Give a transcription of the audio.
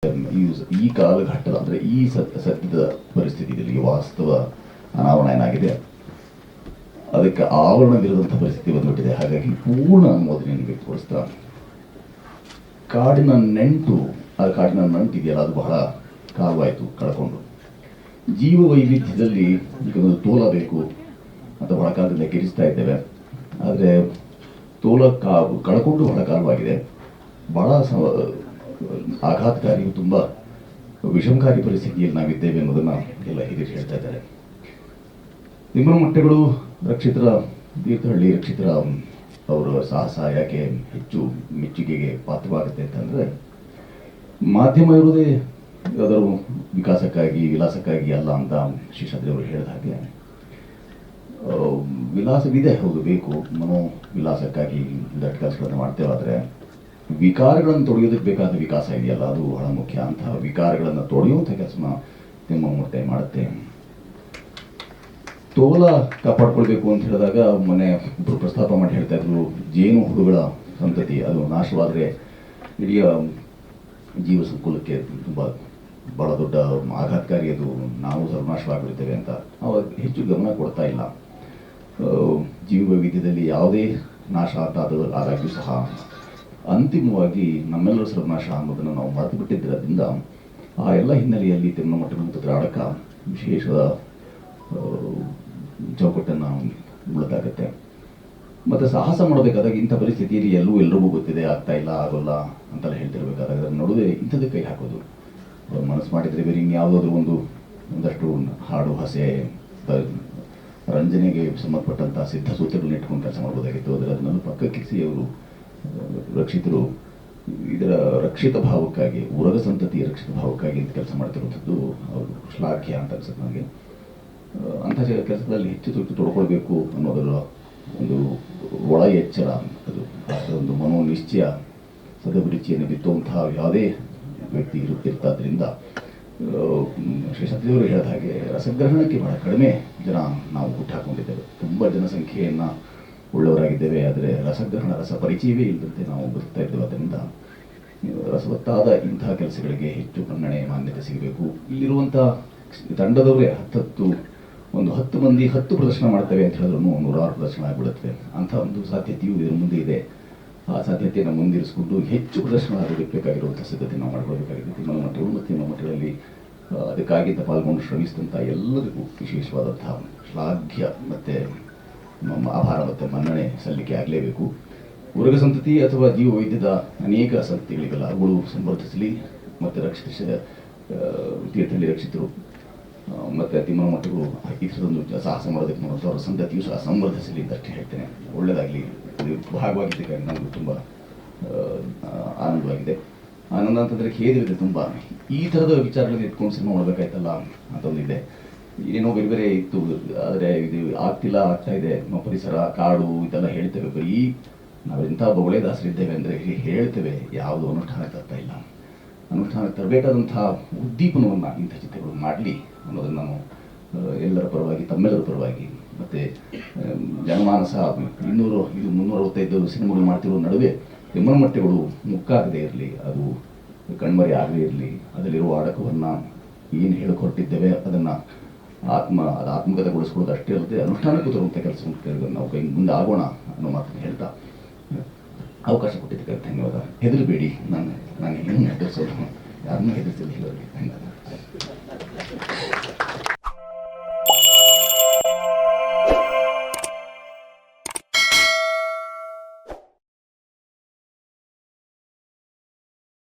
ಈ ಕಾಲಘಟ್ಟದ ಅಂದರೆ ಈ ಸದ್ಯದ ಪರಿಸ್ಥಿತಿಯಲ್ಲಿ ವಾಸ್ತವ ಅನಾವರಣ ಏನಾಗಿದೆ, ಅದಕ್ಕೆ ಆವರಣವಿರದಂಥ ಪರಿಸ್ಥಿತಿ ಬಂದ್ಬಿಟ್ಟಿದೆ. ಹಾಗಾಗಿ ಪೂರ್ಣ ಅನುಮೋದನೆಯನ್ನು ವ್ಯಕ್ತಪಡಿಸ್ತಾ ಕಾಡಿನ ನಂಟು ಇದೆಯಲ್ಲ, ಅದು ಬಹಳ ಕಾಲವಾಯಿತು ಕಳ್ಕೊಂಡು. ಜೀವ ವೈವಿಧ್ಯದಲ್ಲಿ ಈಗ ಒಂದು ತೋಲ ಬೇಕು ಅಂತ ಬಹಳ ಕಾಲದಿಂದ ಕಿರಿಸ್ತಾ ಇದ್ದೇವೆ. ಆದರೆ ತೋಲ ಕಳ್ಕೊಂಡು ಬಹಳ ಕಾಲವಾಗಿದೆ. ಬಹಳ ಆಘಾತಕಾರಿ, ತುಂಬ ವಿಷಮಕಾರಿ ಪರಿಸ್ಥಿತಿಯಲ್ಲಿ ನಾವಿದ್ದೇವೆ ಅನ್ನೋದನ್ನು ಎಲ್ಲ ಹಿರಿಯರು ಹೇಳ್ತಾ ಇದ್ದಾರೆ. ತಿಮ್ಮನಮಟ್ಟೆಗಳು ತೀರ್ಥಹಳ್ಳಿ ರಕ್ಷಿತರ ಅವರ ಸಾಹಸ ಯಾಕೆ ಹೆಚ್ಚು ಮೆಚ್ಚುಗೆಗೆ ಪಾತ್ರವಾಗುತ್ತೆ ಅಂತಂದರೆ, ಮಾಧ್ಯಮ ಇರುವುದೇ ಅದರ ವಿಕಾಸಕ್ಕಾಗಿ ವಿಲಾಸಕ್ಕಾಗಿ ಅಲ್ಲ ಅಂತ ಶೇಷಾದ್ರಿಯವರು ಹೇಳಿದ ಹಾಗೆ, ವಿಲಾಸವಿದೆ, ಹೌದು, ಬೇಕು, ವಿಲಾಸಕ್ಕಾಗಿ ದೊಡ್ಡ ಕೆಲಸಗಳನ್ನು ಮಾಡ್ತೇವೆ. ಆದರೆ ವಿಕಾರಗಳನ್ನು ತೊಡೆಯೋದಕ್ಕೆ ಬೇಕಾದ ವಿಕಾಸ ಇದೆಯಲ್ಲ, ಅದು ಬಹಳ ಮುಖ್ಯ. ಅಂತಹ ವಿಕಾರಗಳನ್ನು ತೊಡೆಯುವಂಥ ಕೆಲಸನ ತಿಮ್ಮಮೂರ್ತಿ ಮಾಡುತ್ತೆ. ತೋಲ ಕಾಪಾಡ್ಕೊಳ್ಬೇಕು ಅಂತ ಹೇಳಿದಾಗ ಮೊನ್ನೆ ಒಬ್ಬರು ಪ್ರಸ್ತಾಪ ಮಾಡಿ ಹೇಳ್ತಾ ಇದ್ರು, ಜೇನು ಹುಡುಗಳ ಸಂತತಿ ಅದು ನಾಶವಾದರೆ ಇಡೀ ಜೀವ ಸಂಕುಲಕ್ಕೆ ತುಂಬ ಬಹಳ ದೊಡ್ಡ ಆಘಾತಕಾರಿ, ಅದು ನಾವು ಸರ್ವನಾಶವಾಗಿರ್ತೇವೆ ಅಂತ ಅವಾಗ ಹೆಚ್ಚು ಗಮನ ಕೊಡ್ತಾ ಇಲ್ಲ. ಜೀವ ವೈವಿಧ್ಯದಲ್ಲಿ ಯಾವುದೇ ನಾಶ ಆದಾಗ್ಯೂ ಸಹ ಅಂತಿಮವಾಗಿ ನಮ್ಮೆಲ್ಲರ ಸರ್ವನಾಶ ಅನ್ನೋದನ್ನು ನಾವು ಮರೆತು ಬಿಟ್ಟಿದ್ದರಿಂದ ಆ ಎಲ್ಲ ಹಿನ್ನೆಲೆಯಲ್ಲಿ ತಿಮ್ಮನಮಟ್ಟೆಗಳು ಆಡಕ ವಿಶೇಷದ ಚೌಕಟ್ಟನ್ನು ಉಳಿದಾಗತ್ತೆ. ಮತ್ತು ಸಾಹಸ ಮಾಡಬೇಕಾದಾಗ ಇಂಥ ಪರಿಸ್ಥಿತಿಯಲ್ಲಿ ಎಲ್ರಿಗೂ ಗೊತ್ತಿದೆ, ಆಗ್ತಾ ಇಲ್ಲ, ಆಗೋಲ್ಲ ಅಂತೆಲ್ಲ ಹೇಳ್ತಿರ್ಬೇಕಾದಾಗ ಅದರ ನಡುವೆ ಇಂಥದ್ದು ಕೈ ಹಾಕೋದು, ಮನಸ್ಸು ಮಾಡಿದರೆ ಬೇರೆ ಇನ್ಯಾವುದಾದ್ರೂ ಒಂದಷ್ಟು ಹಾಡು ಹಸೆ ರಂಜನೆಗೆ ಸಂಬಂಧಪಟ್ಟಂಥ ಸಿದ್ಧ ಸೂತ್ರಗಳನ್ನ ಇಟ್ಕೊಂಡು ಕೆಲಸ ಮಾಡ್ಬೋದಾಗಿತ್ತು. ಆದರೆ ಅದನ್ನೆಲ್ಲ ಪಕ್ಕಕ್ಕಿಸಿ ಅವರು ರಕ್ಷಿತರು ಇದರ ರಕ್ಷಿತ ಭಾವಕ್ಕಾಗಿ, ಉರಗ ಸಂತತಿಯ ರಕ್ಷಿತ ಭಾವಕ್ಕಾಗಿ ಅಂತ ಕೆಲಸ ಮಾಡ್ತಿರುವಂಥದ್ದು ಅವರು ಶ್ಲಾಘ್ಯ ಅಂತ ಅನ್ಸುತ್ತೆ ನನಗೆ. ಅಂಥ ಕೆಲಸದಲ್ಲಿ ಹೆಚ್ಚು ತೊಡ್ಕೊಳ್ಬೇಕು ಅನ್ನೋದರ ಒಂದು ಒಳ ಎಚ್ಚರ, ಅದೊಂದು ಮನೋನಿಶ್ಚಯ, ಸದಭಿರುಚಿಯನ್ನು ಬಿತ್ತುವಂತಹ ಯಾವುದೇ ವ್ಯಕ್ತಿ ಇರ್ತಾದ್ರಿಂದ ಶೇಷಾದ್ರಿಯವರು ಹೇಳಿದ ಹಾಗೆ ರಸಗ್ರಹಣಕ್ಕೆ ಬಹಳ ಕಡಿಮೆ ಜನ ನಾವು ಹುಟ್ಟಾಕೊಂಡಿದ್ದೇವೆ. ತುಂಬ ಜನಸಂಖ್ಯೆಯನ್ನು ಉಳ್ಳವರಾಗಿದ್ದೇವೆ, ಆದರೆ ರಸಗ್ರಹಣ ರಸ ಪರಿಚಯವೇ ಇಲ್ಲದಂತೆ ನಾವು ಬದುಕ್ತಾ ಇದ್ದೇವೆ. ಅದರಿಂದ ರಸವತ್ತಾದ ಇಂತಹ ಕೆಲಸಗಳಿಗೆ ಹೆಚ್ಚು ಮನ್ನಣೆ ಮಾನ್ಯತೆ ಸಿಗಬೇಕು. ಇಲ್ಲಿರುವಂಥ ತಂಡದವರೇ 10 ಮಂದಿ 10 ಪ್ರದರ್ಶನ ಮಾಡ್ತೇವೆ ಅಂತ ಹೇಳಿದ್ರು 100 ಪ್ರದರ್ಶನ ಆಗಿಬಿಡುತ್ತವೆ. ಅಂಥ ಒಂದು ಸಾಧ್ಯತೆಯೂ ಇದರ ಮುಂದೆ ಇದೆ. ಆ ಸಾಧ್ಯತೆಯನ್ನು ಮುಂದಿರಿಸಿಕೊಂಡು ಹೆಚ್ಚು ಪ್ರದರ್ಶನ ಆಗಬೇಕಾಗಿರುವಂಥ ಸಿದ್ಧತೆ ನಾವು ಮಾಡ್ಕೊಳ್ಬೇಕಾಗಿದೆ. ತಿಮ್ಮನಮಟ್ಟೆಗಳು ಮತ್ತು ತಿಮ್ಮನಮಟ್ಟೆಗಳಲ್ಲಿ ಅದಕ್ಕಾಗಿಂತ ಪಾಲ್ಗೊಂಡು ಶ್ರಮಿಸಿದಂಥ ಎಲ್ಲರಿಗೂ ವಿಶೇಷವಾದಂತಹ ಶ್ಲಾಘ್ಯ ಮತ್ತು ಆಭಾರ ಮತ್ತು ಮನ್ನಣೆ ಸಲ್ಲಿಕೆ ಆಗಲೇಬೇಕು. ಉರಗ ಸಂತತಿ ಅಥವಾ ಜೀವ ವೈದ್ಯದ ಅನೇಕ ಸಂತತಿಗಳಿಗೆಲ್ಲ ಅವುಗಳು ಸಂವರ್ಧಿಸಲಿ, ಮತ್ತು ತೀರ್ಥಹಳ್ಳಿ ರಕ್ಷಿತರು ಮತ್ತು ತಿಮ್ಮನಮಟ್ಟೆಗಳು ಈ ಥರದೊಂದು ಸಾಹಸ ಮಾಡೋದಕ್ಕೆ ಮತ್ತು ಅವರ ಸಂತತಿಯು ಸಹ ಸಂವರ್ಧಿಸಲಿ ಅಂತ ಅಷ್ಟೇ ಹೇಳ್ತೇನೆ. ಒಳ್ಳೆಯದಾಗಲಿ. ಇದು ಭಾಗವಾಗಿದ್ದಕ್ಕಾಗಿ ನನಗೂ ತುಂಬ ಆನಂದವಾಗಿದೆ. ಆನಂದ ಅಂತಂದರೆ ಖೇದವಿದೆ ತುಂಬ. ಈ ಥರದ ವಿಚಾರಗಳನ್ನು ಎತ್ಕೊಂಡು ಸಿನಿಮಾ ಮಾಡಬೇಕಾಯ್ತಲ್ಲ ಅಂತ ಒಂದಿದೆ. ಏನೋ ಬೇರೆ ಬೇರೆ ಇತ್ತು, ಆದರೆ ಇದು ಆಗ್ತಾ ಇದೆ. ಪರಿಸರ, ಕಾಡು ಇದೆಲ್ಲ ಹೇಳ್ತೇವೆ. ಬರೀ ನಾವು ಇಂಥ ಬೊಗಳೆದಾಸರಿದ್ದೇವೆ ಅಂದರೆ ಹೇಳ್ತೇವೆ, ಯಾವುದು ಅನುಷ್ಠಾನಕ್ಕೆ ತರ್ತಾ ಇಲ್ಲ. ಅನುಷ್ಠಾನಕ್ಕೆ ತರಬೇಕಾದಂಥ ಉದ್ದೀಪನವನ್ನು ಇಂಥ ಚಿತ್ರಗಳು ಮಾಡಲಿ ಅನ್ನೋದನ್ನು ನಾನು ಎಲ್ಲರ ಪರವಾಗಿ, ತಮ್ಮೆಲ್ಲರ ಪರವಾಗಿ, ಮತ್ತು ಜನಮಾನಸ 365 ಸಿನಿಮಾಗಳು ಮಾಡ್ತಿರೋ ನಡುವೆ ತಿಮ್ಮನಮಟ್ಟೆಗಳು ಮುಕ್ಕಾಗದೇ ಇರಲಿ, ಅದು ಕಣ್ಮರೆ ಆಗದೇ ಇರಲಿ. ಅದರಲ್ಲಿರುವ ಆಡಕವನ್ನು ಏನು ಹೇಳಿಕೊಟ್ಟಿದ್ದೇವೆ ಅದನ್ನು ಆತ್ಮಗತಗೊಳಿಸ್ಕೊಳ್ಳೋದು ಅಷ್ಟೇ ಅಲ್ಲದೆ ಅನುಷ್ಠಾನಕ್ಕೂ ತರುವಂಥ ಕೆಲಸವನ್ನು ನಾವು ಮುಂದೆ ಆಗೋಣ ಅನ್ನೋ ಮಾತನ್ನು ಹೇಳ್ತಾ ಅವಕಾಶ ಕೊಟ್ಟಿದ್ದಕ್ಕೆ ಧನ್ಯವಾದ. ಹೆದರಬೇಡಿ, ನಾನು ಹೆದರಿಸೋದು ಯಾರನ್ನೂ ಹೆದರಿಸಲಿಲ್ಲ. ಧನ್ಯವಾದ.